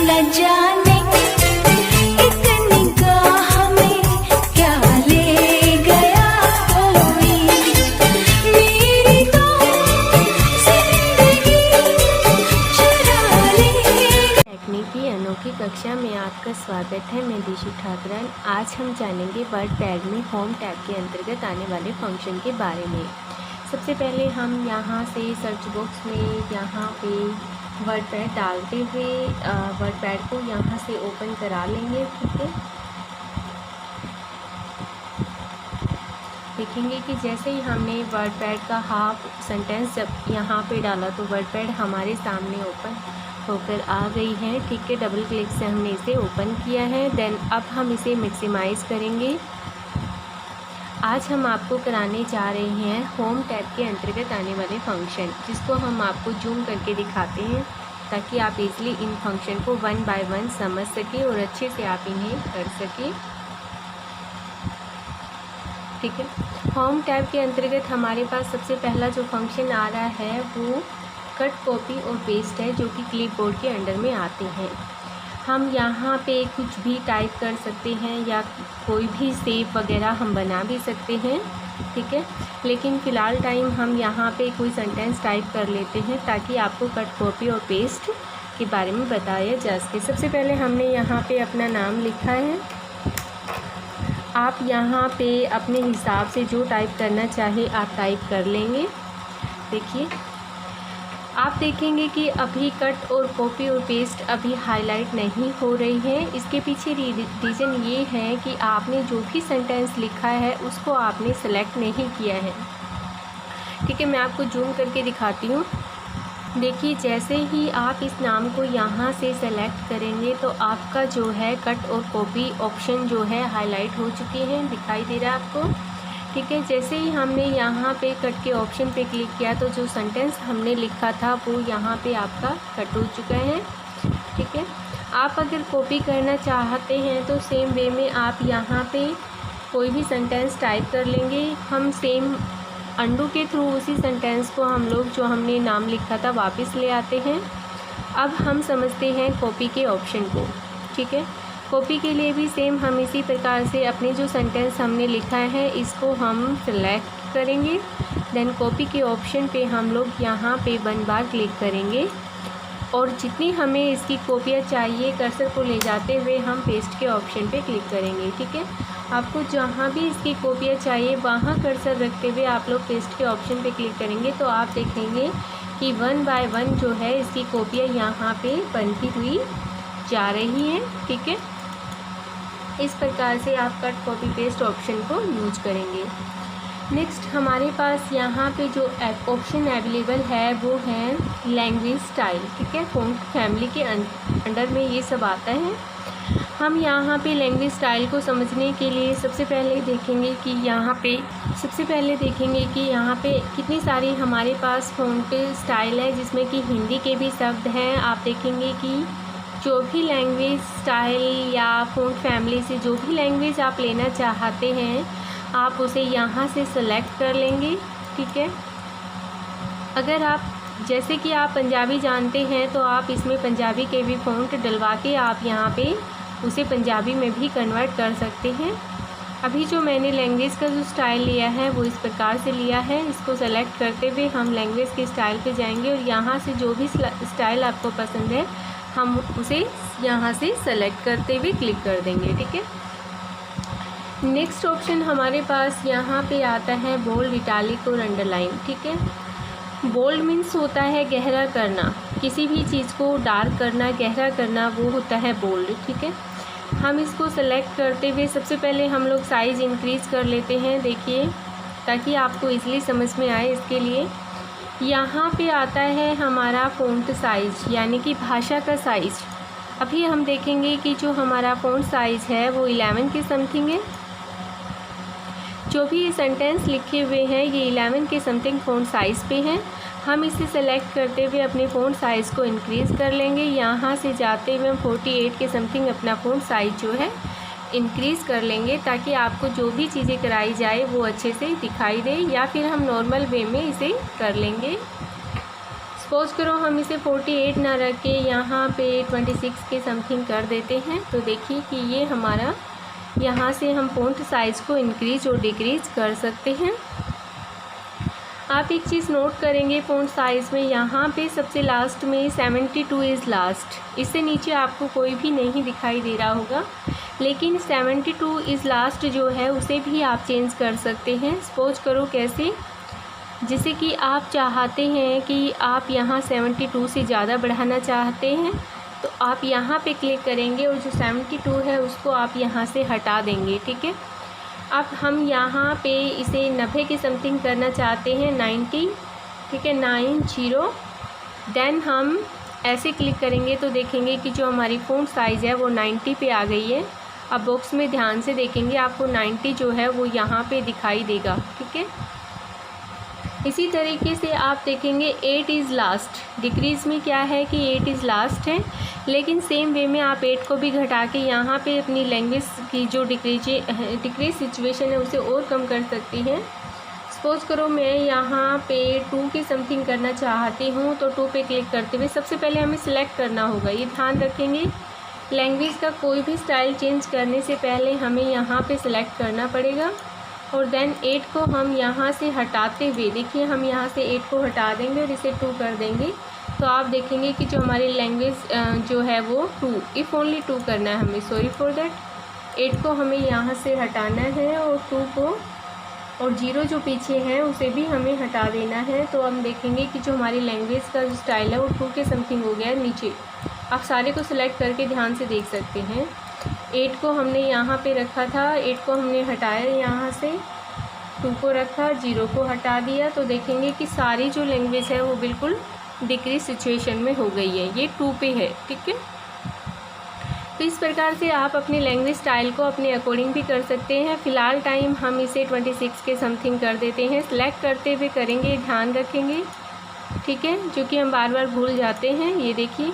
न जाने एक निगाह में क्या ले गया कोई मेरी तो जिंदगी चुरा ले। टेक्निक की अनोखी कक्षा में आपका स्वागत है। मैं दिशु ठाकरन। आज हम जानेंगे वर्डपैड में होम टैब के अंतर्गत आने वाले फंक्शन के बारे में। सबसे पहले हम यहाँ से सर्च बॉक्स में यहाँ पे वर्डपैड डालते हुए वर्डपैड को यहाँ से ओपन करा लेंगे। ठीक है, देखेंगे कि जैसे ही हमने वर्डपैड का हाफ सेंटेंस जब यहाँ पे डाला तो वर्डपैड हमारे सामने ओपन होकर आ गई है। ठीक है, डबल क्लिक से हमने इसे ओपन किया है। देन अब हम इसे मैक्सिमाइज़ करेंगे। आज हम आपको कराने जा रहे हैं होम टैब के अंतर्गत आने वाले फंक्शन, जिसको हम आपको जूम करके दिखाते हैं ताकि आप इजीली इन फंक्शन को वन बाय वन समझ सकें और अच्छे से आप इन्हें कर सकें। ठीक है, होम टैब के अंतर्गत हमारे पास सबसे पहला जो फंक्शन आ रहा है वो कट, कॉपी और पेस्ट है, जो कि क्लिपबोर्ड के अंडर में आते हैं। हम यहाँ पे कुछ भी टाइप कर सकते हैं या कोई भी शेप वगैरह हम बना भी सकते हैं। ठीक है, लेकिन फ़िलहाल टाइम हम यहाँ पे कोई सेंटेंस टाइप कर लेते हैं ताकि आपको कट, कॉपी और पेस्ट के बारे में बताया जा सके। सबसे पहले हमने यहाँ पे अपना नाम लिखा है। आप यहाँ पे अपने हिसाब से जो टाइप करना चाहे आप टाइप कर लेंगे। देखिए, आप देखेंगे कि अभी कट और कॉपी और पेस्ट अभी हाईलाइट नहीं हो रही है। इसके पीछे रीज़न ये है कि आपने जो भी सेंटेंस लिखा है उसको आपने सेलेक्ट नहीं किया है। ठीक है, मैं आपको जूम करके दिखाती हूँ। देखिए, जैसे ही आप इस नाम को यहाँ से सेलेक्ट करेंगे तो आपका जो है कट और कॉपी ऑप्शन जो है हाईलाइट हो चुके हैं, दिखाई दे रहा है आपको। ठीक है, जैसे ही हमने यहाँ पे कट के ऑप्शन पे क्लिक किया तो जो सेंटेंस हमने लिखा था वो यहाँ पे आपका कट हो चुका है। ठीक है, आप अगर कॉपी करना चाहते हैं तो सेम वे में आप यहाँ पे कोई भी सेंटेंस टाइप कर लेंगे। हम सेम अंडू के थ्रू उसी सेंटेंस को हम लोग जो हमने नाम लिखा था वापस ले आते हैं। अब हम समझते हैं कॉपी के ऑप्शन को। ठीक है, कॉपी के लिए भी सेम हम इसी प्रकार से अपने जो सेंटेंस हमने लिखा है इसको हम सेलेक्ट करेंगे। देन कॉपी के ऑप्शन पे हम लोग यहाँ पे 1 बार क्लिक करेंगे और जितनी हमें इसकी कॉपियाँ चाहिए कर्सर को ले जाते हुए हम पेस्ट के ऑप्शन पे क्लिक करेंगे। ठीक है, आपको जहाँ भी इसकी कॉपियाँ चाहिए वहाँ कर्सर रखते हुए आप लोग पेस्ट के ऑप्शन पे क्लिक करेंगे तो आप देखेंगे कि 1 बाय 1 जो है इसकी कॉपियाँ यहाँ पे बनती हुई जा रही हैं। ठीक है, इस प्रकार से आप कट, कॉपी, पेस्ट ऑप्शन को यूज करेंगे। नेक्स्ट हमारे पास यहाँ पे जो ऑप्शन अवेलेबल है वो है लैंग्वेज स्टाइल। ठीक है, फ़ॉन्ट फैमिली के अंडर में ये सब आता है। हम यहाँ पे लैंग्वेज स्टाइल को समझने के लिए सबसे पहले देखेंगे कि यहाँ पे कितनी सारी हमारे पास फ़ॉन्ट स्टाइल है, जिसमें कि हिंदी के भी शब्द हैं। आप देखेंगे कि जो भी लैंग्वेज स्टाइल या फ़ॉन्ट फैमिली से जो भी लैंग्वेज आप लेना चाहते हैं आप उसे यहाँ से सेलेक्ट कर लेंगे। ठीक है, अगर आप जैसे कि आप पंजाबी जानते हैं तो आप इसमें पंजाबी के भी फ़ॉन्ट डलवा के आप यहाँ पे उसे पंजाबी में भी कन्वर्ट कर सकते हैं। अभी जो मैंने लैंग्वेज का जो स्टाइल लिया है वो इस प्रकार से लिया है। इसको सेलेक्ट करते हुए हम लैंग्वेज के स्टाइल पे जाएंगे और यहाँ से जो भी स्टाइल आपको पसंद है हम उसे यहाँ से सेलेक्ट करते हुए क्लिक कर देंगे। ठीक है, नेक्स्ट ऑप्शन हमारे पास यहाँ पे आता है बोल्ड, इटालिक और अंडरलाइन। ठीक है, बोल्ड मीन्स होता है गहरा करना, किसी भी चीज़ को डार्क करना, गहरा करना, वो होता है बोल्ड। ठीक है, हम इसको सेलेक्ट करते हुए सबसे पहले हम लोग साइज़ इंक्रीज़ कर लेते हैं। देखिए, ताकि आपको इजीली समझ में आए इसके लिए यहाँ पे आता है हमारा फ़ॉन्ट साइज़, यानी कि भाषा का साइज़। अभी हम देखेंगे कि जो हमारा फ़ॉन्ट साइज़ है वो 11 के समथिंग है। जो भी ये सेंटेंस लिखे हुए हैं ये 11 के समथिंग फ़ॉन्ट साइज़ पे हैं। हम इसे सेलेक्ट करते हुए अपने फ़ॉन्ट साइज़ को इंक्रीज़ कर लेंगे। यहाँ से जाते हुए हम 48 के समथिंग अपना फ़ॉन्ट साइज़ जो है इंक्रीज़ कर लेंगे ताकि आपको जो भी चीज़ें कराई जाए वो अच्छे से दिखाई दे, या फिर हम नॉर्मल वे में इसे कर लेंगे। सपोज करो हम इसे 48 ना रख के यहाँ पे 26 के समथिंग कर देते हैं, तो देखिए कि ये हमारा यहाँ से हम फ़ॉन्ट साइज़ को इंक्रीज़ और डिक्रीज़ कर सकते हैं। आप एक चीज़ नोट करेंगे फ़ॉन्ट साइज़ में, यहाँ पे सबसे लास्ट में 72 इज़ लास्ट, इससे नीचे आपको कोई भी नहीं दिखाई दे रहा होगा, लेकिन 72 इज़ लास्ट जो है उसे भी आप चेंज कर सकते हैं। सपोज करो कैसे, जैसे कि आप चाहते हैं कि आप यहाँ 72 से ज़्यादा बढ़ाना चाहते हैं, तो आप यहाँ पे क्लिक करेंगे और जो 72 है उसको आप यहाँ से हटा देंगे, ठीक है। अब हम यहाँ पे इसे 90 के समथिंग करना चाहते हैं, 90, ठीक है, 90। देन हम ऐसे क्लिक करेंगे तो देखेंगे कि जो हमारी फ़ॉन्ट साइज़ है वो 90 पे आ गई है। अब बॉक्स में ध्यान से देखेंगे आपको 90 जो है वो यहाँ पे दिखाई देगा, ठीक है। इसी तरीके से आप देखेंगे 8 इज़ लास्ट, डिक्रीज़ में क्या है कि 8 इज़ लास्ट है, लेकिन सेम वे में आप 8 को भी घटा के यहाँ पे अपनी लैंग्वेज की जो डिक्रीज सिचुएशन है उसे और कम कर सकती हैं। सपोज करो मैं यहाँ पे 2 के समथिंग करना चाहती हूँ, तो 2 पे क्लिक करते हुए सबसे पहले हमें सिलेक्ट करना होगा। ये ध्यान रखेंगे, लैंग्वेज का कोई भी स्टाइल चेंज करने से पहले हमें यहाँ पे सिलेक्ट करना पड़ेगा। और देन 8 को हम यहाँ से हटाते हुए, देखिए हम यहाँ से 8 को हटा देंगे और इसे 2 कर देंगे, तो आप देखेंगे कि जो हमारी लैंग्वेज जो है वो 2, इफ़ ओनली 2 करना है हमें, सॉरी फॉर दैट। 8 को हमें यहाँ से हटाना है और 2 को और 0 जो पीछे है उसे भी हमें हटा देना है। तो हम देखेंगे कि जो हमारी लैंग्वेज का जो स्टाइल है वो 2 के समथिंग हो गया है नीचे। आप सारे को सिलेक्ट करके ध्यान से देख सकते हैं। 8 को हमने यहाँ पे रखा था, 8 को हमने हटाया यहाँ से, 2 को रखा, 0 को हटा दिया, तो देखेंगे कि सारी जो लैंग्वेज है वो बिल्कुल डिक्रीज सिचुएशन में हो गई है, ये 2 पे है, ठीक है। तो इस प्रकार से आप अपने लैंग्वेज स्टाइल को अपने अकॉर्डिंग भी कर सकते हैं। फ़िलहाल टाइम हम इसे 26 के समथिंग कर देते हैं। सिलेक्ट करते हुए करेंगे, ध्यान रखेंगे, ठीक है, जो कि हम बार बार भूल जाते हैं। ये देखिए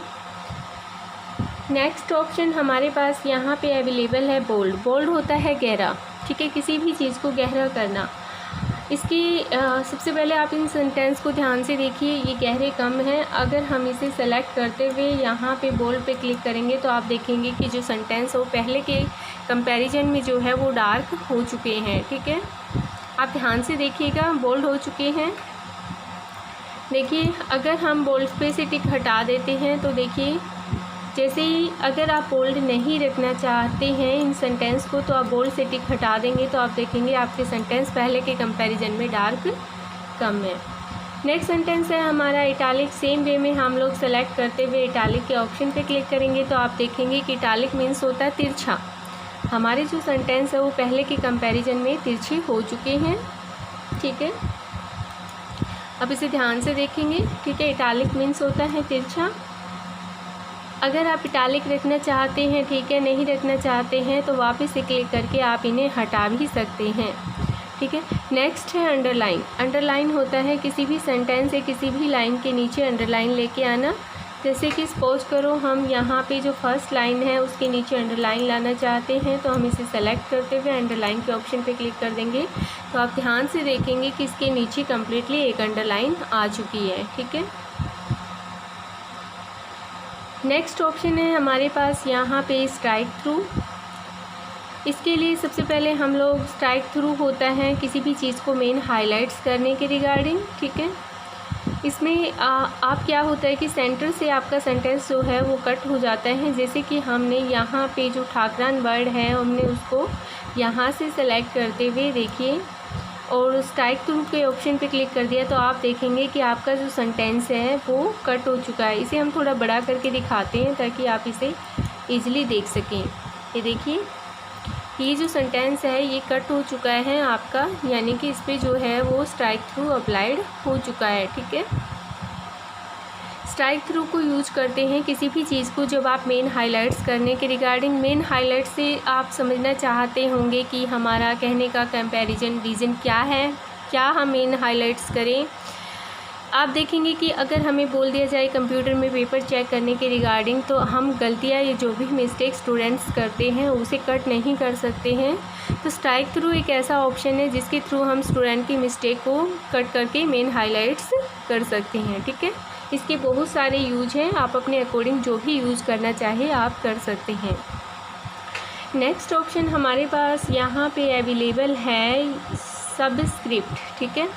नेक्स्ट ऑप्शन हमारे पास यहाँ पे अवेलेबल है बोल्ड। बोल्ड होता है गहरा, ठीक है, किसी भी चीज़ को गहरा करना। इसकी सबसे पहले आप इन सेंटेंस को ध्यान से देखिए, ये गहरे कम हैं। अगर हम इसे सेलेक्ट करते हुए यहाँ पे बोल्ड पे क्लिक करेंगे तो आप देखेंगे कि जो सेंटेंस वो पहले के कंपैरिजन में जो है वो डार्क हो चुके हैं, ठीक है। आप ध्यान से देखिएगा, बोल्ड हो चुके हैं। देखिए अगर हम बोल्ड पे से टिक हटा देते हैं तो देखिए जैसे ही अगर आप बोल्ड नहीं रखना चाहते हैं इन सेंटेंस को, तो आप बोल्ड से टिक हटा देंगे तो आप देखेंगे आपके सेंटेंस पहले के कंपैरिजन में डार्क कम है। नेक्स्ट सेंटेंस है हमारा इटालिक। सेम वे में हम लोग सेलेक्ट करते हुए इटालिक के ऑप्शन पे क्लिक करेंगे तो आप देखेंगे कि इटालिक मीन्स होता है तिरछा। हमारे जो सेंटेंस है वो पहले के कंपैरिजन में तिरछे हो चुके हैं, ठीक है। अब इसे ध्यान से देखेंगे, ठीक है। इटालिक मीन्स होता है तिरछा। अगर आप इटालिक रखना चाहते हैं, ठीक है, नहीं रखना चाहते हैं तो वापस से क्लिक करके आप इन्हें हटा भी सकते हैं, ठीक है। नेक्स्ट है अंडरलाइन। अंडरलाइन होता है किसी भी सेंटेंस या किसी भी लाइन के नीचे अंडरलाइन लेके आना। जैसे कि सपोज करो हम यहाँ पे जो फर्स्ट लाइन है उसके नीचे अंडरलाइन लाना चाहते हैं, तो हम इसे सेलेक्ट करते हुए अंडरलाइन के ऑप्शन पे क्लिक कर देंगे तो आप ध्यान से देखेंगे कि इसके नीचे कम्प्लीटली एक अंडरलाइन आ चुकी है, ठीक है। नेक्स्ट ऑप्शन है हमारे पास यहाँ पे स्ट्राइक थ्रू। इसके लिए सबसे पहले हम लोग स्ट्राइक थ्रू होता है किसी भी चीज़ को मेन हाइलाइट्स करने के रिगार्डिंग, ठीक है। इसमें आप क्या होता है कि सेंटर से आपका सेंटेंस जो है वो कट हो जाता है। जैसे कि हमने यहाँ पे जो ठाकरान वर्ड है हमने उसको यहाँ से सेलेक्ट करते हुए देखिए और स्ट्राइक थ्रू के ऑप्शन पे क्लिक कर दिया तो आप देखेंगे कि आपका जो सेंटेंस है वो कट हो चुका है। इसे हम थोड़ा बड़ा करके दिखाते हैं ताकि आप इसे ईजिली देख सकें। ये देखिए ये जो सेंटेंस है ये कट हो चुका है आपका, यानी कि इस पर जो है वो स्ट्राइक थ्रू अप्लाइड हो चुका है, ठीक है। स्ट्राइक थ्रू को यूज करते हैं किसी भी चीज़ को जब आप मेन हाइलाइट्स करने के रिगार्डिंग। मेन हाइलाइट से आप समझना चाहते होंगे कि हमारा कहने का कंपैरिजन रीज़न क्या है, क्या हम मेन हाइलाइट्स करें। आप देखेंगे कि अगर हमें बोल दिया जाए कंप्यूटर में पेपर चेक करने के रिगार्डिंग तो हम गलतियाँ या जो भी मिस्टेक स्टूडेंट्स करते हैं उसे कट नहीं कर सकते हैं। तो स्ट्राइक थ्रू एक ऐसा ऑप्शन है जिसके थ्रू हम स्टूडेंट की मिस्टेक को कट करके मेन हाइलाइट्स कर सकते हैं, ठीक है। इसके बहुत सारे यूज हैं, आप अपने अकॉर्डिंग जो भी यूज़ करना चाहे आप कर सकते हैं। नेक्स्ट ऑप्शन हमारे पास यहाँ पे अवेलेबल है सबस्क्रिप्ट। ठीक है,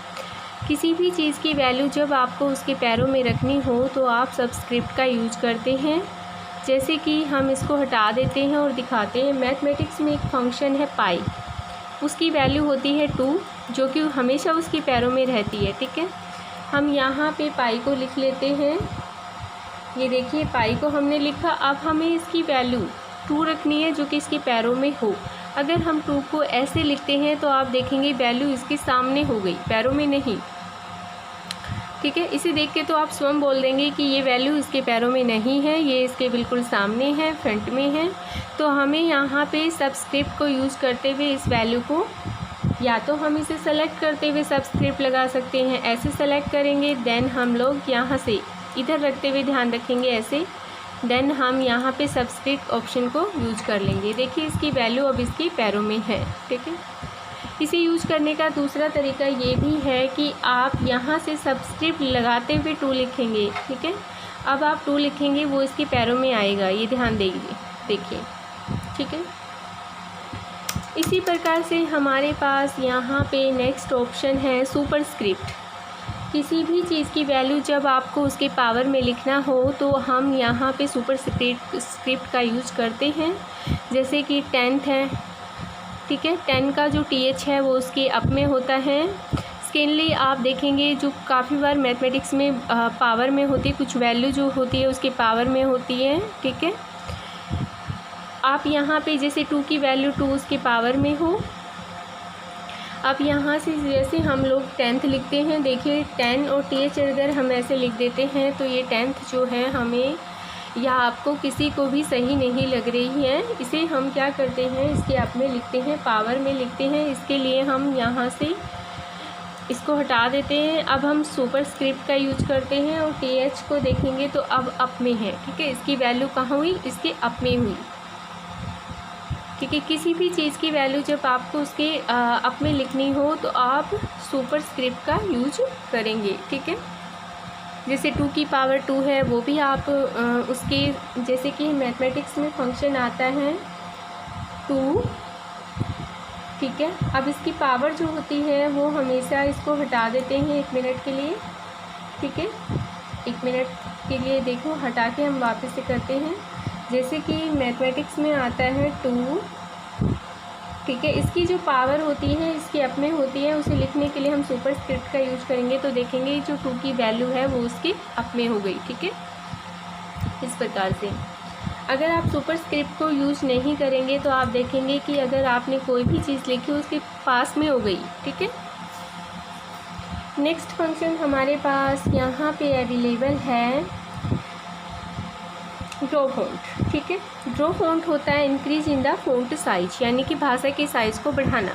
किसी भी चीज़ की वैल्यू जब आपको उसके पैरों में रखनी हो तो आप सबस्क्रिप्ट का यूज करते हैं। जैसे कि हम इसको हटा देते हैं और दिखाते हैं। मैथमेटिक्स में एक फंक्शन है पाई, उसकी वैल्यू होती है 2, जो कि हमेशा उसके पैरों में रहती है। ठीक है, हम यहाँ पे पाई को लिख लेते हैं। ये देखिए पाई को हमने लिखा। अब हमें इसकी वैल्यू 2 रखनी है जो कि इसके पैरों में हो। अगर हम 2 को ऐसे लिखते हैं तो आप देखेंगे वैल्यू इसके सामने हो गई, पैरों में नहीं। ठीक है, इसे देख के तो आप स्वयं बोल देंगे कि ये वैल्यू इसके पैरों में नहीं है, ये इसके बिल्कुल सामने है, फ्रंट में है। तो हमें यहाँ पे सबस्क्रिप्ट को यूज़ करते हुए इस वैल्यू को, या तो हम इसे सेलेक्ट करते हुए सबस्क्रिप्ट लगा सकते हैं, ऐसे सेलेक्ट करेंगे। देन हम लोग यहाँ से इधर रखते हुए ध्यान रखेंगे ऐसे, देन हम यहाँ पे सबस्क्रिप्ट ऑप्शन को यूज कर लेंगे। देखिए इसकी वैल्यू अब इसके पैरों में है। ठीक है, इसे यूज करने का दूसरा तरीका ये भी है कि आप यहाँ से सबस्क्रिप्ट लगाते हुए 2 लिखेंगे। ठीक है, अब आप 2 लिखेंगे वो इसके पैरों में आएगा, ये ध्यान देंगे, देखिए। ठीक है, इसी प्रकार से हमारे पास यहाँ पे नेक्स्ट ऑप्शन है सुपरस्क्रिप्ट। किसी भी चीज़ की वैल्यू जब आपको उसके पावर में लिखना हो तो हम यहाँ पे सुपरस्क्रिप्ट का यूज करते हैं। जैसे कि 10th है। ठीक है, 10 का जो TH है वो उसके अप में होता है। सेकेंडली आप देखेंगे जो काफ़ी बार मैथमेटिक्स में पावर में होती है, कुछ वैल्यू जो होती है उसके पावर में होती है। ठीक है, आप यहाँ पे जैसे 2 की वैल्यू 2 उसके पावर में हो। अब यहाँ से जैसे हम लोग 10th लिखते हैं, देखिए 10 और TH अगर हम ऐसे लिख देते हैं तो ये 10th जो है हमें या आपको किसी को भी सही नहीं लग रही है। इसे हम क्या करते हैं, इसके अप में लिखते हैं, पावर में लिखते हैं। इसके लिए हम यहाँ से इसको हटा देते हैं। अब हम सुपरस्क्रिप्ट का यूज करते हैं और TH को देखेंगे तो अब अप में है। ठीक है, इसकी वैल्यू कहाँ हुई, इसके अप में हुई। ठीक है, किसी भी चीज़ की वैल्यू जब आपको उसके अप में लिखनी हो तो आप सुपरस्क्रिप्ट का यूज करेंगे। ठीक है, जैसे 2 की पावर 2 है वो भी आप उसके, जैसे कि मैथमेटिक्स में फंक्शन आता है 2। ठीक है, अब इसकी पावर जो होती है वो हमेशा इसको हटा देते हैं 1 मिनट के लिए। ठीक है, 1 मिनट के लिए देखो हटा के हम वापस से करते हैं। जैसे कि मैथमेटिक्स में आता है 2। ठीक है, इसकी जो पावर होती है इसके अप में होती है, उसे लिखने के लिए हम सुपरस्क्रिप्ट का यूज करेंगे। तो देखेंगे जो 2 की वैल्यू है वो उसके अप में हो गई। ठीक है, इस प्रकार से अगर आप सुपरस्क्रिप्ट को यूज नहीं करेंगे तो आप देखेंगे कि अगर आपने कोई भी चीज़ लिखी उसके पास में हो गई। ठीक है, नेक्स्ट फंक्शन हमारे पास यहाँ पे अवेलेबल है ड्रॉ फॉन्ट। ठीक है, ड्रॉ फॉन्ट होता है increase in the font size, यानी कि भाषा के साइज़ को बढ़ाना।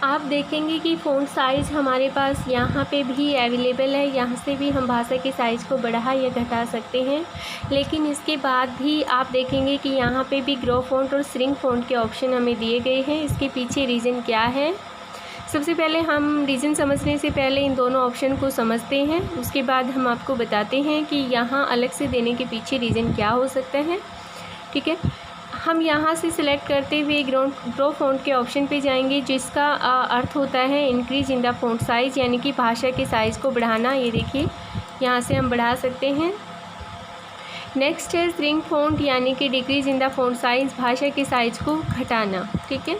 आप देखेंगे कि फ़ॉन्ट साइज़ हमारे पास यहाँ पे भी अवेलेबल है, यहाँ से भी हम भाषा के साइज़ को बढ़ा या घटा सकते हैं। लेकिन इसके बाद भी आप देखेंगे कि यहाँ पे भी ग्रो फॉन्ट और श्रिंक फॉन्ट के ऑप्शन हमें दिए गए हैं। इसके पीछे रीज़न क्या है, सबसे पहले हम रीज़न समझने से पहले इन दोनों ऑप्शन को समझते हैं, उसके बाद हम आपको बताते हैं कि यहाँ अलग से देने के पीछे रीज़न क्या हो सकता है। ठीक है, हम यहाँ से सिलेक्ट करते हुए ग्रो फॉन्ट के ऑप्शन पे जाएंगे, जिसका अर्थ होता है increase in the font size, यानी कि भाषा के साइज़ को बढ़ाना। ये देखिए यहाँ से हम बढ़ा सकते हैं। नेक्स्ट है श्रिंक फॉन्ट, यानी कि decrease in the font size, भाषा के साइज़ को घटाना। ठीक है,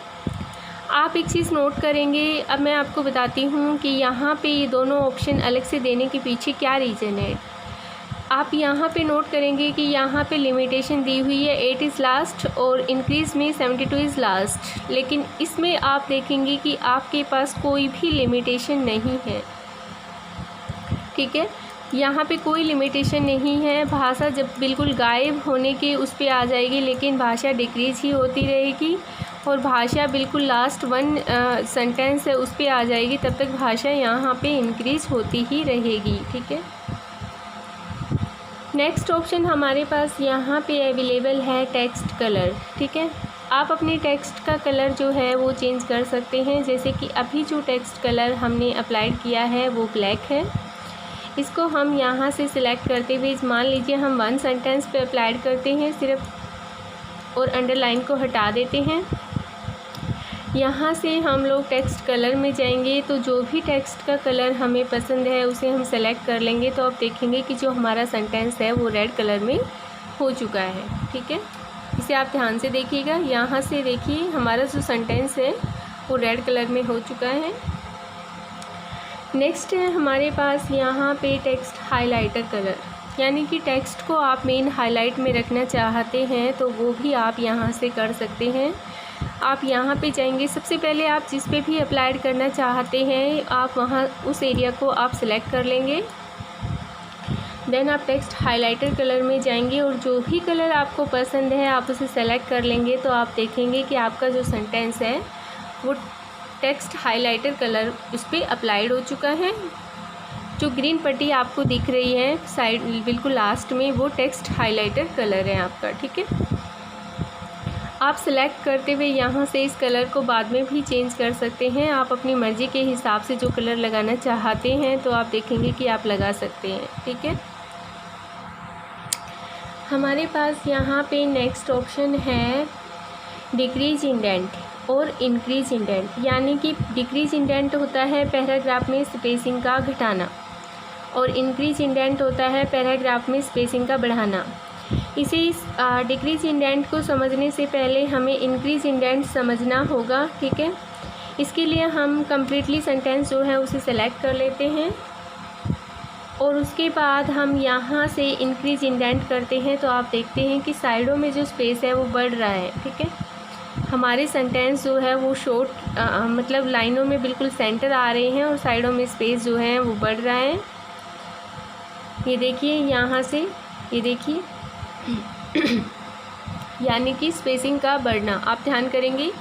आप एक चीज़ नोट करेंगे, अब मैं आपको बताती हूँ कि यहाँ पे ये दोनों ऑप्शन अलग से देने के पीछे क्या रीज़न है। आप यहाँ पे नोट करेंगे कि यहाँ पे लिमिटेशन दी हुई है 8 इज़ लास्ट और इंक्रीज़ में 72 इज़ लास्ट, लेकिन इसमें आप देखेंगे कि आपके पास कोई भी लिमिटेशन नहीं है। ठीक है, यहाँ पे कोई लिमिटेशन नहीं है। भाषा जब बिल्कुल गायब होने के उस पर आ जाएगी, लेकिन भाषा डिक्रीज़ ही होती रहेगी, और भाषा बिल्कुल लास्ट 1 सेंटेंस है उस पर आ जाएगी, तब तक भाषा यहाँ पे इंक्रीज़ होती ही रहेगी। ठीक है, नेक्स्ट ऑप्शन हमारे पास यहाँ पे अवेलेबल है टेक्स्ट कलर। ठीक है, आप अपने टेक्स्ट का कलर जो है वो चेंज कर सकते हैं। जैसे कि अभी जो टेक्स्ट कलर हमने अप्लाइड किया है वो ब्लैक है। इसको हम यहाँ से सिलेक्ट करते हुए मान लीजिए हम वन सेंटेंस पे अप्लाइड करते हैं सिर्फ, और अंडरलाइन को हटा देते हैं। यहाँ से हम लोग टेक्स्ट कलर में जाएंगे, तो जो भी टेक्स्ट का कलर हमें पसंद है उसे हम सेलेक्ट कर लेंगे। तो आप देखेंगे कि जो हमारा सेंटेंस है वो रेड कलर में हो चुका है, ठीक है। इसे आप ध्यान से देखिएगा। यहाँ से देखिए हमारा जो सेंटेंस है वो रेड कलर में हो चुका है। नेक्स्ट है हमारे पास यहाँ पे टेक्स्ट हाइलाइटर कलर, यानी कि टेक्स्ट को आप मेन हाईलाइट में रखना चाहते हैं तो वो भी आप यहाँ से कर सकते हैं। आप यहाँ पे जाएंगे, सबसे पहले आप जिस पे भी अप्लाइड करना चाहते हैं आप वहाँ उस एरिया को आप सिलेक्ट कर लेंगे। देन आप टेक्स्ट हाइलाइटर कलर में जाएंगे और जो भी कलर आपको पसंद है आप उसे सेलेक्ट कर लेंगे। तो आप देखेंगे कि आपका जो सेंटेंस है वो टेक्स्ट हाइलाइटर कलर उस पर अप्लाइड हो चुका है। जो ग्रीन पट्टी आपको दिख रही है साइड बिल्कुल लास्ट में, वो टेक्स्ट हाइलाइटर कलर है आपका, ठीक है। आप सेलेक्ट करते हुए यहाँ से इस कलर को बाद में भी चेंज कर सकते हैं। आप अपनी मर्ज़ी के हिसाब से जो कलर लगाना चाहते हैं तो आप देखेंगे कि आप लगा सकते हैं, ठीक है। हमारे पास यहाँ पे नेक्स्ट ऑप्शन है डिक्रीज इंडेंट और इंक्रीज इंडेंट, यानी कि डिक्रीज इंडेंट होता है पैराग्राफ में स्पेसिंग का घटाना और इंक्रीज इंडेंट होता है पैराग्राफ में स्पेसिंग का बढ़ाना। इसे डिक्रीज इंडेंट को समझने से पहले हमें इंक्रीज इंडेंट समझना होगा, ठीक है। इसके लिए हम कम्प्लीटली सेंटेंस जो है उसे सेलेक्ट कर लेते हैं और उसके बाद हम यहाँ से इंक्रीज इंडेंट करते हैं। तो आप देखते हैं कि साइडों में जो स्पेस है वो बढ़ रहा है, ठीक है। हमारे सेंटेंस जो है वो शॉर्ट मतलब लाइनों में बिल्कुल सेंटर आ रहे हैं और साइडों में स्पेस जो है वो बढ़ रहा है। ये देखिए यहाँ से, ये देखिए यानी कि स्पेसिंग का बढ़ना। आप ध्यान करेंगे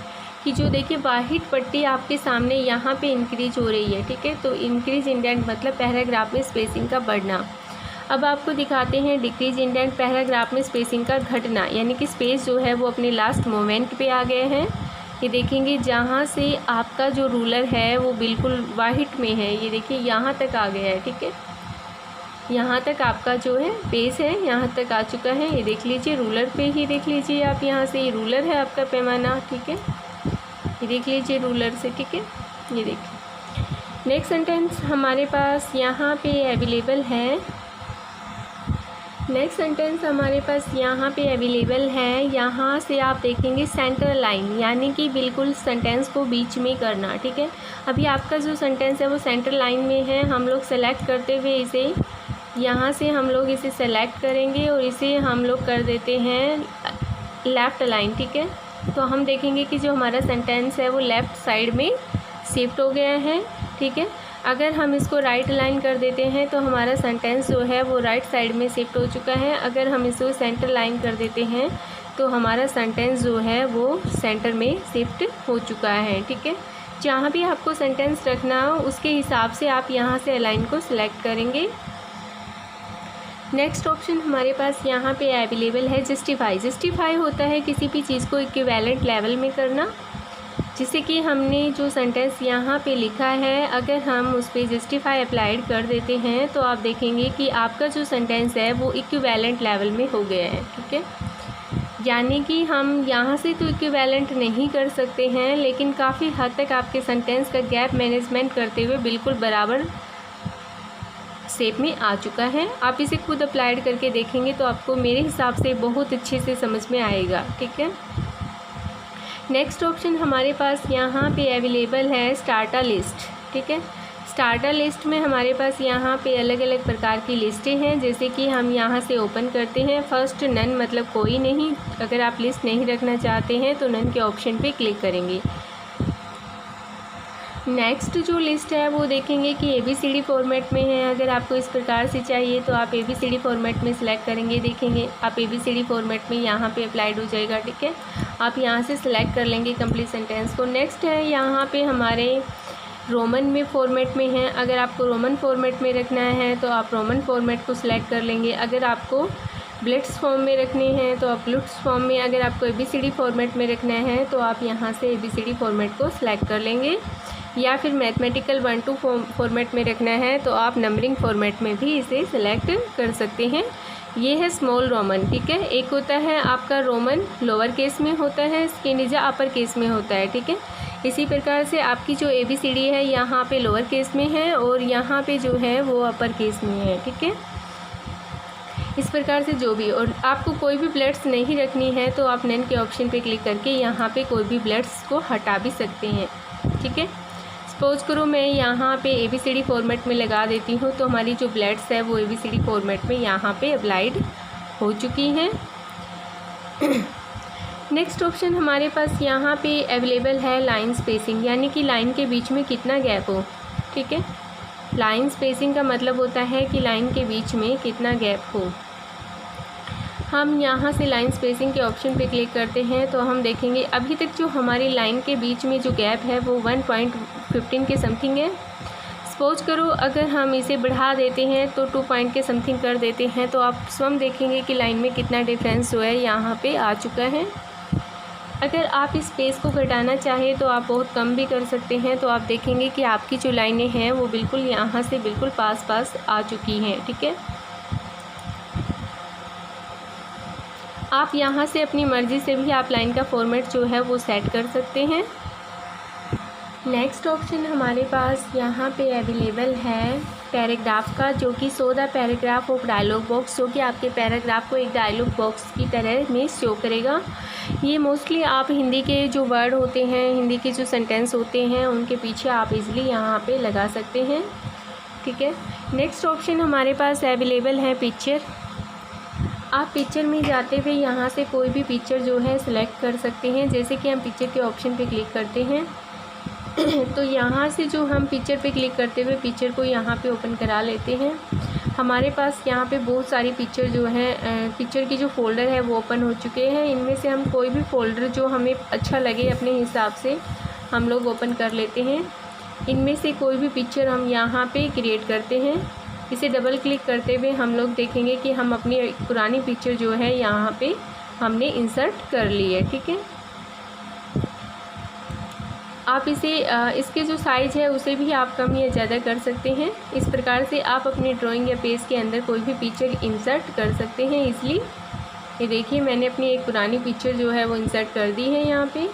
कि जो देखिए वाइट पट्टी आपके सामने यहाँ पे इंक्रीज हो रही है, ठीक है। तो इंक्रीज इंडेंट मतलब पैराग्राफ में स्पेसिंग का बढ़ना। अब आपको दिखाते हैं डिक्रीज इंडेंट पैराग्राफ में स्पेसिंग का घटना, यानी कि स्पेस जो है वो अपने लास्ट मोमेंट पे आ गए हैं। ये देखेंगे जहाँ से आपका जो रूलर है वो बिल्कुल वाइट में है, ये देखिए यहाँ तक आ गया है, ठीक है। यहाँ तक आपका जो है पेज है यहाँ तक आ चुका है। ये देख लीजिए रूलर पे ही देख लीजिए आप, यहाँ से ये रूलर है आपका पैमाना, ठीक है। ये देख लीजिए रूलर से, ठीक है। ये देखिए नेक्स्ट सेंटेंस हमारे पास यहाँ पे अवेलेबल है। नेक्स्ट सेंटेंस हमारे पास यहाँ पे अवेलेबल है। यहाँ से आप देखेंगे सेंटर लाइन, यानी कि बिल्कुल सेंटेंस को बीच में करना, ठीक है। अभी आपका जो सेंटेंस है वो सेंटर लाइन में है। हम लोग सेलेक्ट करते हुए इसे यहाँ से हम लोग इसे सेलेक्ट करेंगे और इसे हम लोग कर देते हैं लेफ़्ट लाइन, ठीक है। तो हम देखेंगे कि जो हमारा सेंटेंस है वो लेफ़्ट साइड में शिफ्ट हो गया है, ठीक है। अगर हम इसको राइट लाइन कर देते हैं तो हमारा सेंटेंस जो है वो राइट साइड में शिफ्ट हो चुका है। अगर हम इसको सेंटर लाइन कर देते हैं तो हमारा सेंटेंस जो है वो सेंटर में शिफ्ट हो चुका है, ठीक है। जहाँ भी आपको सेंटेंस रखना हो उसके हिसाब से आप यहाँ से अलाइन को सिलेक्ट करेंगे। नेक्स्ट ऑप्शन हमारे पास यहाँ पे अवेलेबल है जस्टिफाई। जस्टिफाई होता है किसी भी चीज़ को इक्विवेलेंट लेवल में करना, जिससे कि हमने जो सेंटेंस यहाँ पे लिखा है अगर हम उस पर जस्टिफाई अप्लाइड कर देते हैं तो आप देखेंगे कि आपका जो सेंटेंस है वो इक्विवेलेंट लेवल में हो गया है, ठीक है। यानी कि हम यहाँ से तो इक्विवेलेंट नहीं कर सकते हैं, लेकिन काफ़ी हद तक आपके सेंटेंस का गैप मैनेजमेंट करते हुए बिल्कुल बराबर शेप में आ चुका है। आप इसे खुद अप्लाइड करके देखेंगे तो आपको मेरे हिसाब से बहुत अच्छे से समझ में आएगा, ठीक है। नेक्स्ट ऑप्शन हमारे पास यहाँ पे अवेलेबल है स्टार्टर लिस्ट, ठीक है। स्टार्टर लिस्ट में हमारे पास यहाँ पे अलग अलग प्रकार की लिस्टें हैं, जैसे कि हम यहाँ से ओपन करते हैं। फर्स्ट नन मतलब कोई नहीं, अगर आप लिस्ट नहीं रखना चाहते हैं तो नन के ऑप्शन पे क्लिक करेंगे। नेक्स्ट जो लिस्ट है वो देखेंगे कि ABCD फॉर्मेट में है। अगर आपको इस प्रकार से चाहिए तो आप ABCD फॉर्मेट में सिलेक्ट करेंगे, देखेंगे आप ABCD फॉर्मेट में यहाँ पे अप्लाइड हो जाएगा, ठीक है। आप यहाँ से सिलेक्ट कर लेंगे कंप्लीट सेंटेंस को। नेक्स्ट है यहाँ पे हमारे रोमन में फॉर्मेट में है। अगर आपको रोमन फॉर्मेट में रखना है तो आप रोमन फॉर्मेट को सिलेक्ट कर लेंगे। अगर आपको बुलेट्स फॉर्म में रखने हैं तो आप बुलेट्स फॉर्म में, अगर आपको ABCD फॉर्मेट में रखना है तो आप यहाँ से ABCD फॉर्मेट को सिलेक्ट कर लेंगे, या फिर मैथमेटिकल 1-2 फॉर्मेट में रखना है तो आप नंबरिंग फॉर्मेट में भी इसे सिलेक्ट कर सकते हैं। ये है स्मॉल रोमन, ठीक है। एक होता है आपका रोमन लोअर केस में होता है, इसके नीचे अपर केस में होता है, ठीक है। इसी प्रकार से आपकी जो ABCD है यहाँ पे लोअर केस में है और यहाँ पे जो है वो अपर केस में है, ठीक है। इस प्रकार से जो भी, और आपको कोई भी ब्लड्स नहीं रखनी है तो आप नन के ऑप्शन पे क्लिक करके यहाँ पे कोई भी ब्लड्स को हटा भी सकते हैं, ठीक है। सपोज करो मैं यहाँ पे ABCD फॉर्मेट में लगा देती हूँ तो हमारी जो ब्लड्स है वो ABCD फॉर्मेट में यहाँ पे अप्लाइड हो चुकी हैं। नेक्स्ट ऑप्शन हमारे पास यहाँ पे अवेलेबल है लाइन स्पेसिंग, यानी कि लाइन के बीच में कितना गैप हो, ठीक है। लाइन स्पेसिंग का मतलब होता है कि लाइन के बीच में कितना गैप हो। हम यहाँ से लाइन स्पेसिंग के ऑप्शन पे क्लिक करते हैं तो हम देखेंगे अभी तक जो हमारी लाइन के बीच में जो गैप है वो 1.15 के समथिंग है। सपोज करो अगर हम इसे बढ़ा देते हैं तो 2 पॉइंट के समथिंग कर देते हैं तो आप स्वयं देखेंगे कि लाइन में कितना डिफरेंस जो है यहाँ पे आ चुका है। अगर आप इस स्पेस को घटाना चाहें तो आप बहुत कम भी कर सकते हैं, तो आप देखेंगे कि आपकी जो लाइनें हैं वो बिल्कुल यहाँ से बिल्कुल पास आ चुकी हैं, ठीक है। आप यहाँ से अपनी मर्ज़ी से भी आप लाइन का फॉर्मेट जो है वो सेट कर सकते हैं। नेक्स्ट ऑप्शन हमारे पास यहाँ पे अवेलेबल है पैराग्राफ का, जो कि show the paragraph of dialog box, जो कि आपके पैराग्राफ को एक डायलॉग बॉक्स की तरह में शो करेगा। ये मोस्टली आप हिंदी के जो वर्ड होते हैं, हिंदी के जो सेंटेंस होते हैं उनके पीछे आप इजीली यहाँ पे लगा सकते हैं, ठीक है। नेक्स्ट ऑप्शन हमारे पास अवेलेबल है पिक्चर। आप पिक्चर में जाते हुए यहाँ से कोई भी पिक्चर जो है सिलेक्ट कर सकते हैं। जैसे कि हम पिक्चर के ऑप्शन पे क्लिक करते हैं तो यहाँ से जो हम पिक्चर पे क्लिक करते हुए पिक्चर को यहाँ पे ओपन करा लेते हैं। हमारे पास यहाँ पे बहुत सारी पिक्चर जो है, पिक्चर की जो फ़ोल्डर है वो ओपन हो चुके हैं। इनमें से हम कोई भी फ़ोल्डर जो हमें अच्छा लगे अपने हिसाब से हम लोग ओपन कर लेते हैं। इनमें से कोई भी पिक्चर हम यहाँ पे क्रिएट करते हैं। इसे डबल क्लिक करते हुए हम लोग देखेंगे कि हम अपनी पुरानी पिक्चर जो है यहाँ पे हमने इंसर्ट कर ली है, ठीक है। आप इसे इसके जो साइज़ है उसे भी आप कम या ज़्यादा कर सकते हैं। इस प्रकार से आप अपनी ड्राइंग या पेज के अंदर कोई भी पिक्चर इंसर्ट कर सकते हैं इजली। ये देखिए मैंने अपनी एक पुरानी पिक्चर जो है वो इंसर्ट कर दी है यहाँ पे।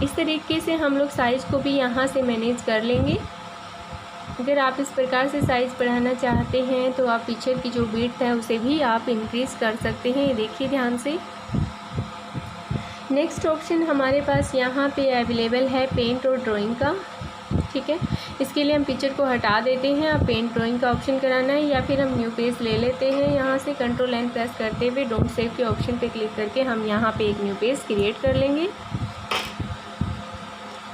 इस तरीके से हम लोग साइज़ को भी यहाँ से मैनेज कर लेंगे। अगर आप इस प्रकार से साइज़ बढ़ाना चाहते हैं तो आप पिक्चर की जो विड्थ है उसे भी आप इंक्रीज़ कर सकते हैं। ये देखिए ध्यान से। नेक्स्ट ऑप्शन हमारे पास यहाँ पे अवेलेबल है पेंट और ड्राइंग का, ठीक है। इसके लिए हम पिक्चर को हटा देते हैं। आप पेंट ड्राइंग का ऑप्शन कराना है या फिर हम न्यू पेज ले लेते हैं। यहाँ से Ctrl+N प्रेस करते हुए डोंट सेव के ऑप्शन पे क्लिक करके हम यहाँ पे एक न्यू पेज क्रिएट कर लेंगे।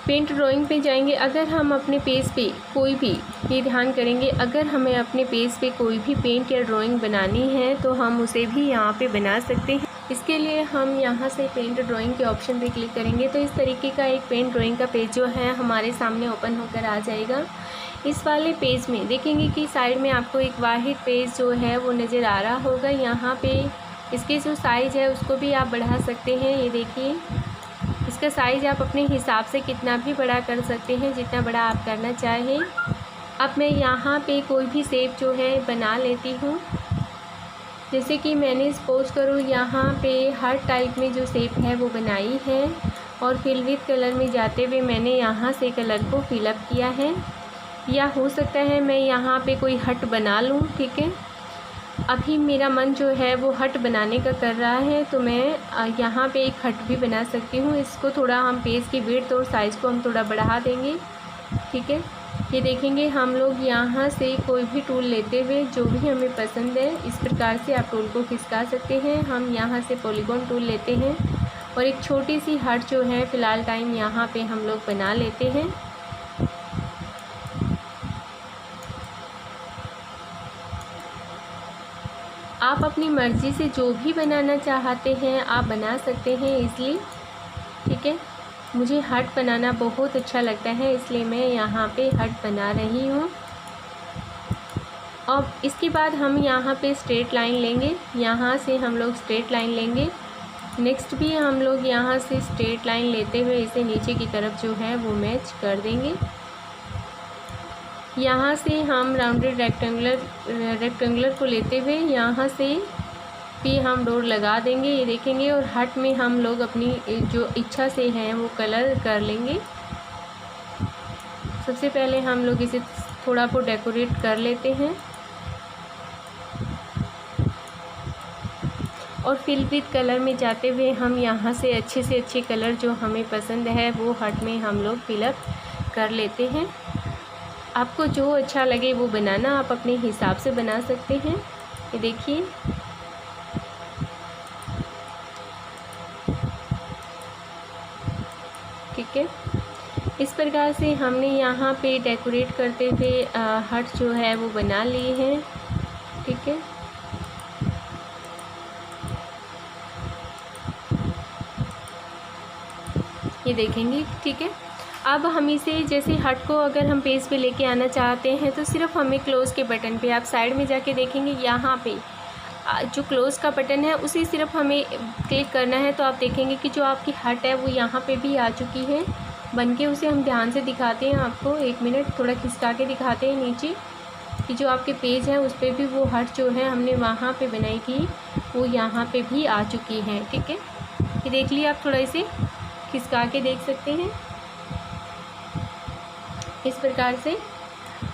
पेंट ड्राइंग पे जाएंगे। अगर हम अपने पेज पे कोई भी, ये ध्यान करेंगे, अगर हमें अपने पेज पे कोई भी पेंट या ड्राइंग बनानी है तो हम उसे भी यहाँ पे बना सकते हैं। इसके लिए हम यहाँ से पेंट ड्राइंग के ऑप्शन पे क्लिक करेंगे तो इस तरीके का एक पेंट ड्राइंग का पेज जो है हमारे सामने ओपन होकर आ जाएगा। इस वाले पेज में देखेंगे कि साइड में आपको एक वाहिद पेज जो है वो नज़र आ रहा होगा। यहाँ पे इसके जो साइज़ है उसको भी आप बढ़ा सकते हैं। ये देखिए इसका साइज़ आप अपने हिसाब से कितना भी बड़ा कर सकते हैं, जितना बड़ा आप करना चाहें। अब मैं यहाँ पे कोई भी शेप जो है बना लेती हूँ। जैसे कि मैंने सपोज करो यहाँ पे हर टाइप में जो शेप है वो बनाई है और फिल विद कलर में जाते हुए मैंने यहाँ से कलर को फिलअप किया है। या हो सकता है मैं यहाँ पे कोई हट बना लूँ, ठीक है। अभी मेरा मन जो है वो हट बनाने का कर रहा है तो मैं यहाँ पे एक हट भी बना सकती हूँ। इसको थोड़ा हम पेज की विड्थ और साइज़ को हम थोड़ा बढ़ा देंगे, ठीक है। ये देखेंगे हम लोग यहाँ से कोई भी टूल लेते हुए जो भी हमें पसंद है इस प्रकार से आप टूल को खिसका सकते हैं। हम यहाँ से पॉलीगॉन टूल लेते हैं और एक छोटी सी हट जो है फ़िलहाल टाइम यहाँ पे हम लोग बना लेते हैं। आप अपनी मर्ज़ी से जो भी बनाना चाहते हैं आप बना सकते हैं इजली, ठीक है। मुझे हट बनाना बहुत अच्छा लगता है इसलिए मैं यहाँ पे हट बना रही हूँ। अब इसके बाद हम यहाँ पे स्ट्रेट लाइन लेंगे, यहाँ से हम लोग स्ट्रेट लाइन लेंगे। नेक्स्ट भी हम लोग यहाँ से स्ट्रेट लाइन लेते हुए इसे नीचे की तरफ जो है वो मैच कर देंगे। यहाँ से हम राउंडेड रेक्टेंगुलर को लेते हुए यहाँ से भी हम डोर लगा देंगे, ये देखेंगे। और हट में हम लोग अपनी जो इच्छा से हैं वो कलर कर लेंगे। सबसे पहले हम लोग इसे थोड़ा बहुत डेकोरेट कर लेते हैं और फिल विद कलर में जाते हुए हम यहाँ से अच्छे कलर जो हमें पसंद है वो हट में हम लोग फिलअप कर लेते हैं। आपको जो अच्छा लगे वो बनाना, आप अपने हिसाब से बना सकते हैं। ये देखिए, ठीक है। इस प्रकार से हमने यहाँ पे डेकोरेट करते हुए हट जो है वो बना लिए हैं, ठीक है। ये देखेंगे, ठीक है। अब हम इसे जैसे हट को अगर हम पेज पे लेके आना चाहते हैं तो सिर्फ हमें क्लोज़ के बटन पे, आप साइड में जाके देखेंगे यहाँ पे जो क्लोज़ का बटन है उसे सिर्फ हमें क्लिक करना है। तो आप देखेंगे कि जो आपकी हट है वो यहाँ पे भी आ चुकी है बन के। उसे हम ध्यान से दिखाते हैं, आपको 1 मिनट थोड़ा खिसका के दिखाते हैं नीचे कि जो आपके पेज है उस पर भी वो हट जो है हमने वहाँ पे बनाई थी वो यहाँ पे भी आ चुकी है, ठीक है। ये देख लिया, आप थोड़ा इसे खिसका के देख सकते हैं। इस प्रकार से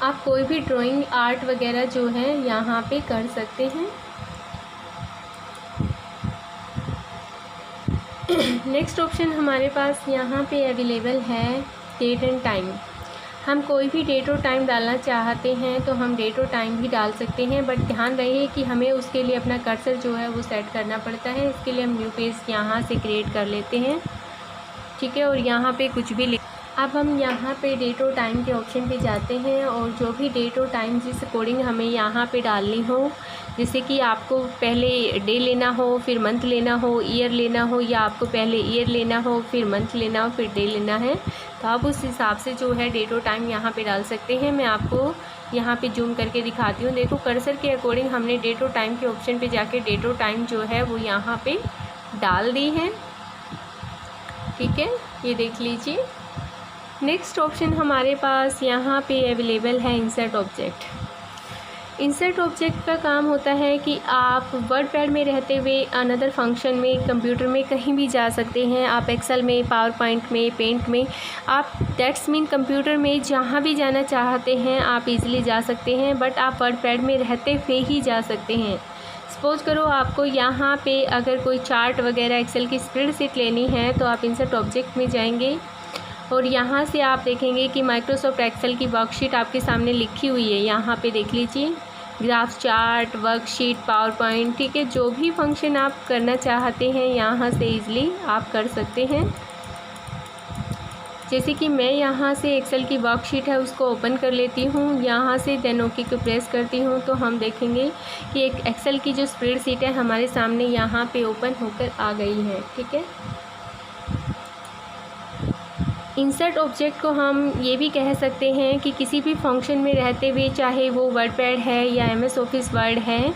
आप कोई भी ड्राइंग आर्ट वगैरह जो है यहाँ पे कर सकते हैं। नेक्स्ट ऑप्शन हमारे पास यहाँ पे अवेलेबल है डेट एंड टाइम। हम कोई भी डेट और टाइम डालना चाहते हैं तो हम डेट और टाइम भी डाल सकते हैं, बट ध्यान रहे कि हमें उसके लिए अपना कर्सर जो है वो सेट करना पड़ता है। इसके लिए हम न्यू पेज यहाँ से क्रिएट कर लेते हैं, ठीक है। और यहाँ पे कुछ भी अब हम यहाँ पे डेट और टाइम के ऑप्शन पे जाते हैं और जो भी डेट और टाइम जिस अकॉर्डिंग हमें यहाँ पे डालनी हो, जैसे कि आपको पहले डे लेना हो फिर मंथ लेना हो, ईयर लेना हो, या आपको पहले ईयर लेना हो फिर मंथ लेना हो फिर डे लेना है, तो आप उस हिसाब से जो है डेट और टाइम यहाँ पे डाल सकते हैं। मैं आपको यहाँ पे जूम करके दिखाती हूँ। देखो, कर्सर के अकॉर्डिंग हमने डेट और टाइम के ऑप्शन पे जाके डेट और टाइम जो है वो यहाँ पे डाल दी है, ठीक है। ये देख लीजिए। नेक्स्ट ऑप्शन हमारे पास यहाँ पे अवेलेबल है इंसर्ट ऑब्जेक्ट। इंसर्ट ऑब्जेक्ट का काम होता है कि आप वर्ड पैड में रहते हुए अनदर फंक्शन में कंप्यूटर में कहीं भी जा सकते हैं। आप एक्सेल में, पावर पॉइंट में, पेंट में, आप दैट्स मीन कंप्यूटर में जहाँ भी जाना चाहते हैं आप इजीली जा सकते हैं, बट आप वर्ड पैड में रहते हुए ही जा सकते हैं। सपोज करो आपको यहाँ पे अगर कोई चार्ट वगैरह एक्सेल की स्प्रेडशीट लेनी है तो आप इंसर्ट ऑब्जेक्ट में जाएंगे और यहाँ से आप देखेंगे कि माइक्रोसॉफ्ट एक्सेल की वर्कशीट आपके सामने लिखी हुई है। यहाँ पे देख लीजिए, graph, chart, worksheet, power point, ठीक है। जो भी फंक्शन आप करना चाहते हैं यहाँ से इजीली आप कर सकते हैं। जैसे कि मैं यहाँ से एक्सेल की वर्कशीट है उसको ओपन कर लेती हूँ, यहाँ से देन ओके को प्रेस करती हूँ तो हम देखेंगे कि एक एक्सेल की जो स्प्रेडशीट है हमारे सामने यहाँ पे ओपन होकर आ गई है, ठीक है। इंसर्ट ऑब्जेक्ट को हम ये भी कह सकते हैं कि किसी भी फंक्शन में रहते हुए, चाहे वो वर्ड पैड है या MS ऑफिस वर्ड है,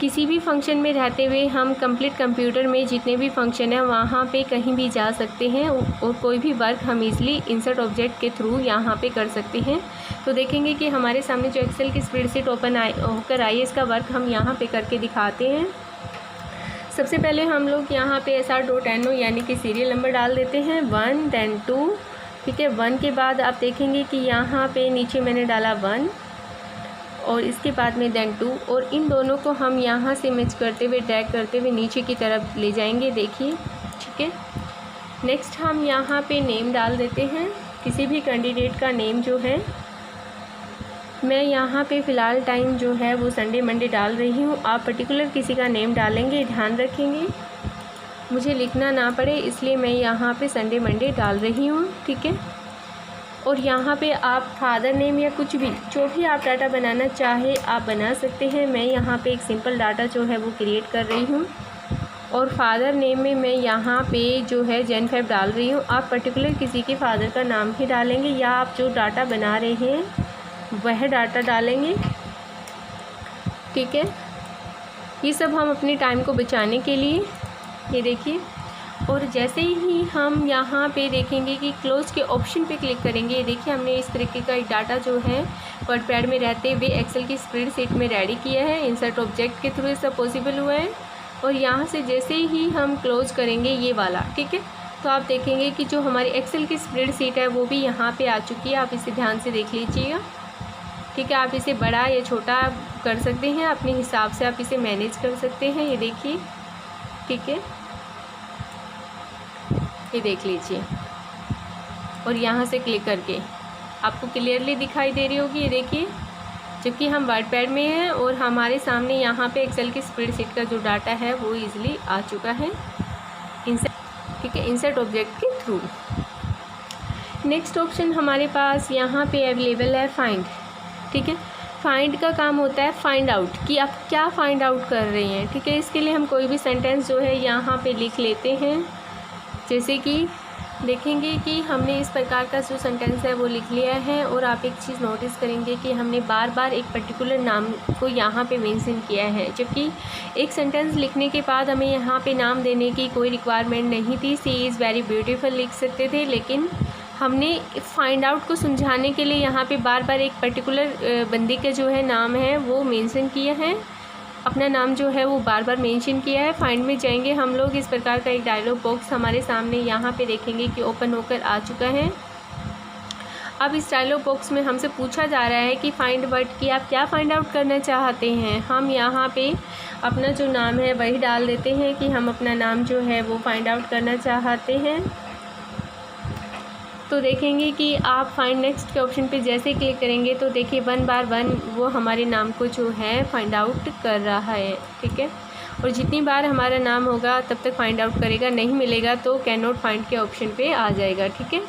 किसी भी फंक्शन में रहते हुए हम कंप्लीट कंप्यूटर में जितने भी फंक्शन है वहाँ पे कहीं भी जा सकते हैं और कोई भी वर्क हम इजीली इंसर्ट ऑब्जेक्ट के थ्रू यहाँ पे कर सकते हैं। तो देखेंगे कि हमारे सामने जो एक्सेल की स्प्रेडशीट ओपन होकर आई है इसका वर्क हम यहाँ पे करके दिखाते हैं। सबसे पहले हम लोग यहाँ पे SR.NO यानी कि सीरियल नंबर डाल देते हैं 1 then 2, ठीक है। 1 के बाद आप देखेंगे कि यहाँ पे नीचे मैंने डाला 1 और इसके बाद में then 2, और इन दोनों को हम यहाँ से मैच करते हुए ड्रैग करते हुए नीचे की तरफ ले जाएंगे, देखिए, ठीक है। नेक्स्ट हम यहाँ पे नेम डाल देते हैं, किसी भी कैंडिडेट का नेम जो है। मैं यहाँ पे फ़िलहाल टाइम जो है वो संडे मंडे डाल रही हूँ। आप पर्टिकुलर किसी का नेम डालेंगे, ध्यान रखेंगे मुझे लिखना ना पड़े, इसलिए मैं यहाँ पे संडे मंडे डाल रही हूँ, ठीक है। और यहाँ पे आप फादर नेम या कुछ भी जो भी आप डाटा बनाना चाहे आप बना सकते हैं। मैं यहाँ पे एक सिंपल डाटा जो है वो क्रिएट कर रही हूँ और फादर नेम में मैं यहाँ पे जो है Jan Feb डाल रही हूँ। आप पर्टिकुलर किसी के फादर का नाम ही डालेंगे या आप जो डाटा बना रहे हैं वह डाटा डालेंगे, ठीक है। ये सब हम अपने टाइम को बचाने के लिए, ये देखिए। और जैसे ही हम यहाँ पे देखेंगे कि क्लोज़ के ऑप्शन पे क्लिक करेंगे, ये देखिए हमने इस तरीके का एक डाटा जो है वर्डपैड में रहते हुए एक्सेल की स्प्रेडशीट में रेडी किया है। इंसर्ट ऑब्जेक्ट के थ्रू ये सब पॉसिबल हुआ है। और यहाँ से जैसे ही हम क्लोज़ करेंगे ये वाला, ठीक है, तो आप देखेंगे कि जो हमारी एक्सेल की स्प्रेडशीट है वो भी यहाँ पे आ चुकी है। आप इसे ध्यान से देख लीजिएगा, ठीक है। आप इसे बड़ा या छोटा कर सकते हैं, अपने हिसाब से आप इसे मैनेज कर सकते हैं। ये देखिए, ठीक है, ये देख लीजिए। और यहाँ से क्लिक करके आपको क्लियरली दिखाई दे रही होगी, ये देखिए, जबकि हम वर्डपैड में हैं और हमारे सामने यहाँ पे एक्सेल की स्प्रेडशीट का जो डाटा है वो इजीली आ चुका है ठीक है, इंसर्ट ऑब्जेक्ट के थ्रू। नेक्स्ट ऑप्शन हमारे पास यहाँ पे अवेलेबल है फाइंड, ठीक है। फाइंड का काम होता है फाइंड आउट, कि आप क्या फाइंड आउट कर रहे हैं, ठीक है। इसके लिए हम कोई भी सेंटेंस जो है यहाँ पे लिख लेते हैं। जैसे कि देखेंगे कि हमने इस प्रकार का जो सेंटेंस है वो लिख लिया है। और आप एक चीज़ नोटिस करेंगे कि हमने बार बार एक पर्टिकुलर नाम को यहाँ पे मेंशन किया है, जबकि एक सेंटेंस लिखने के बाद हमें यहाँ पे नाम देने की कोई रिक्वायरमेंट नहीं थी। सी इज़ वेरी ब्यूटीफुल लिख सकते थे, लेकिन हमने फाइंड आउट को समझाने के लिए यहाँ पे बार बार एक पर्टिकुलर बंदी का जो है नाम है वो मेंशन किया है, अपना नाम जो है वो बार बार मेंशन किया है। फाइंड में जाएंगे हम लोग, इस प्रकार का एक डायलॉग बॉक्स हमारे सामने यहाँ पे देखेंगे कि ओपन होकर आ चुका है। अब इस डायलॉग बॉक्स में हमसे पूछा जा रहा है कि फाइंड वर्ड की आप क्या फाइंड आउट करना चाहते हैं। हम यहाँ पे अपना जो नाम है वही डाल देते हैं कि हम अपना नाम जो है वो फाइंड आउट करना चाहते हैं। तो देखेंगे कि आप फाइंड नेक्स्ट के ऑप्शन पे जैसे क्लिक करेंगे तो देखिए 1 बार 1 वो हमारे नाम को जो है फाइंड आउट कर रहा है, ठीक है। और जितनी बार हमारा नाम होगा तब तक फाइंड आउट करेगा, नहीं मिलेगा तो कैन नॉट फाइंड के ऑप्शन पे आ जाएगा, ठीक है।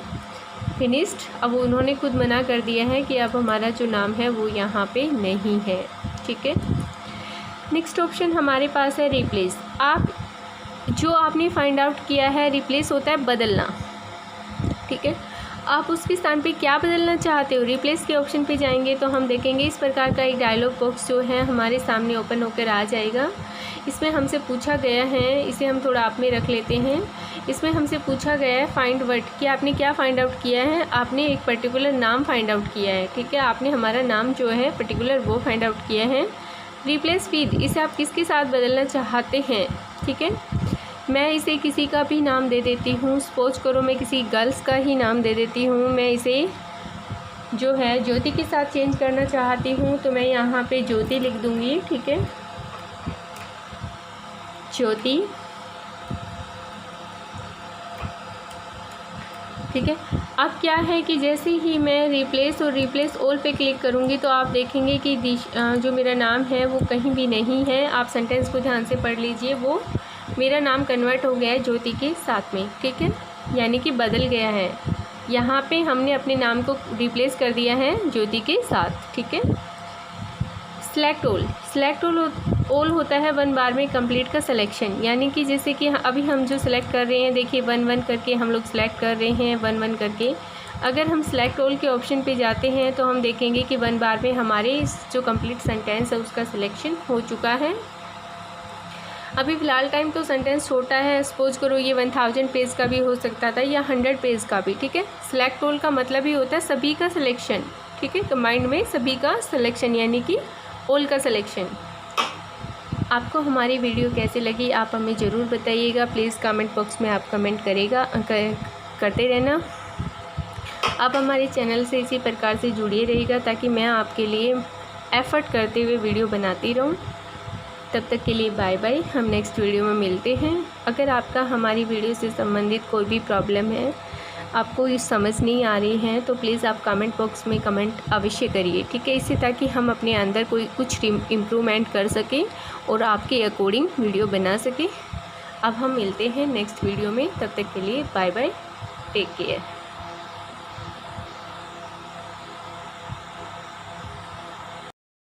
फिनिश्ड। अब उन्होंने खुद मना कर दिया है कि अब हमारा जो नाम है वो यहाँ पे नहीं है, ठीक है। नेक्स्ट ऑप्शन हमारे पास है रिप्लेस। आप जो आपने फाइंड आउट किया है, रिप्लेस होता है बदलना, ठीक है। आप उसके स्थान पे क्या बदलना चाहते हो, रिप्लेस के ऑप्शन पे जाएंगे तो हम देखेंगे इस प्रकार का एक डायलॉग बॉक्स जो है हमारे सामने ओपन होकर आ जाएगा। इसमें हमसे पूछा गया है, इसे हम थोड़ा आप में रख लेते हैं। इसमें हमसे पूछा गया है फाइंड वर्ड कि आपने क्या फाइंड आउट किया है। आपने एक पर्टिकुलर नाम फाइंड आउट किया है, ठीक है। आपने हमारा नाम जो है पर्टिकुलर वो फाइंड आउट किया है। रिप्लेस विद, इसे आप किसके साथ बदलना चाहते हैं, ठीक है। मैं इसे किसी का भी नाम दे देती हूँ। सपोज करो मैं किसी गर्ल्स का ही नाम दे देती हूँ। मैं इसे जो है ज्योति के साथ चेंज करना चाहती हूँ, तो मैं यहाँ पे ज्योति लिख दूँगी, ठीक है, ज्योति, ठीक है। अब क्या है कि जैसे ही मैं रिप्लेस और रिप्लेस ऑल पे क्लिक करूँगी तो आप देखेंगे कि जो मेरा नाम है वो कहीं भी नहीं है। आप सेंटेंस को ध्यान से पढ़ लीजिए, वो मेरा नाम कन्वर्ट हो गया है ज्योति के साथ में, ठीक है, यानी कि बदल गया है। यहाँ पे हमने अपने नाम को रिप्लेस कर दिया है ज्योति के साथ, ठीक है। सेलेक्ट ऑल, सेलेक्ट ऑल होता है 1 बार में कंप्लीट का सिलेक्शन, यानी कि जैसे कि अभी हम जो सिलेक्ट कर रहे हैं, देखिए 1-1 करके हम लोग सिलेक्ट कर रहे हैं, 1-1 करके। अगर हम सेलेक्ट ऑल के ऑप्शन पे जाते हैं तो हम देखेंगे कि 1 बार में हमारे जो कंप्लीट सेंटेंस है उसका सिलेक्शन हो चुका है। अभी फ़िलहाल टाइम तो सेंटेंस छोटा है, सपोज करो ये 1000 पेज का भी हो सकता था या 100 पेज का भी, ठीक है। सेलेक्ट ऑल का मतलब ही होता है सभी का सिलेक्शन, ठीक है, कंबाइंड में सभी का सिलेक्शन, यानी कि ऑल का सिलेक्शन। आपको हमारी वीडियो कैसी लगी आप हमें ज़रूर बताइएगा। प्लीज़ कमेंट बॉक्स में आप कमेंट करते रहना। आप हमारे चैनल से इसी प्रकार से जुड़े रहिएगा ताकि मैं आपके लिए एफ़र्ट करते हुए वीडियो बनाती रहूँ। तब तक के लिए बाय बाय, हम नेक्स्ट वीडियो में मिलते हैं। अगर आपका हमारी वीडियो से संबंधित कोई भी प्रॉब्लम है, आपको ये समझ नहीं आ रही है, तो प्लीज़ आप कमेंट बॉक्स में कमेंट अवश्य करिए, ठीक है, इससे ताकि हम अपने अंदर कुछ इम्प्रूवमेंट कर सकें और आपके अकॉर्डिंग वीडियो बना सकें। अब हम मिलते हैं नेक्स्ट वीडियो में, तब तक के लिए बाय बाय, टेक केयर।